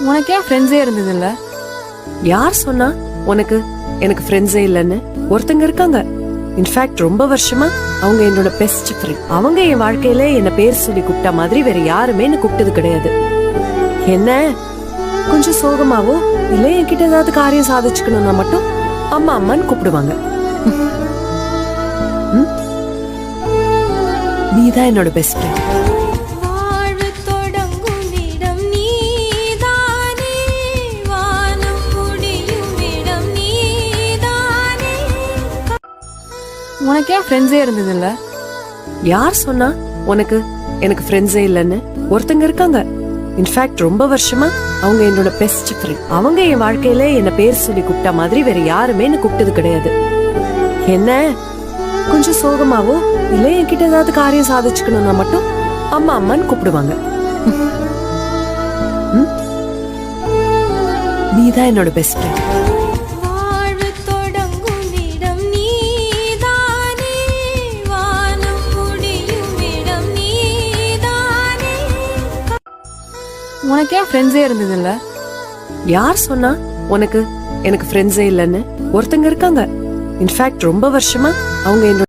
உனக்கே ஃப்ரெண்ட்ஸே இருந்தது இல்ல? யார் சொன்னா உனக்கு எனக்கு ஃப்ரெண்ட்ஸே இல்லைன்னு? ஒருத்தங்க இருக்காங்க. இன்ஃபேக்ட் ரொம்ப வருஷமா அவங்க என்னோட பெஸ்ட் ஃப்ரெண்ட். அவங்க என் வாழ்க்கையில என்ன பேர் சொல்லி கூப்பிட்ட மாதிரி வேற யாருமே என்ன கூப்பிட்டது கிடையாது. என்ன கொஞ்சம் சோகமாவோ இல்ல என்கிட்ட ஏதாவது காரியம் சாதிச்சுக்கணும்னா மட்டும் அம்மா அம்மான்னு கூப்பிடுவாங்க. நீதான் என்னோட பெஸ்ட் ஃப்ரெண்ட். உனக்கே ஃப்ரெண்ட்ஸே இருந்தது இல்ல? யார் சொன்னா உனக்கு எனக்கு ஃப்ரெண்ட்ஸே இல்லைன்னு? ஒருத்தங்க இருக்காங்க. இன்ஃபேக்ட் ரொம்ப வருஷமா அவங்க என்னோட பெஸ்ட் ஃப்ரெண்ட். அவங்க என் வாழ்க்கையில என்ன பேர் சொல்லி கூப்பிட்ட மாதிரி வேற யாருமே என்ன கூப்பிட்டது கிடையாது. என்ன கொஞ்சம் சோகமாவோ இல்ல என்கிட்ட ஏதாவது காரியம் சாதிச்சுக்கணும்னா மட்டும் அம்மா அம்மான்னு கூப்பிடுவாங்க. நீதான் என்னோட பெஸ்ட் ஃப்ரெண்ட். உனக்கே ஃப்ரெண்ட்ஸே இருந்தது இல்ல? யார் சொன்னா உனக்கு எனக்கு ஃப்ரெண்ட்ஸே இல்லைன்னு? ஒருத்தங்க இருக்காங்க. இன்ஃபேக்ட் ரொம்ப வருஷமா அவங்க என்னோட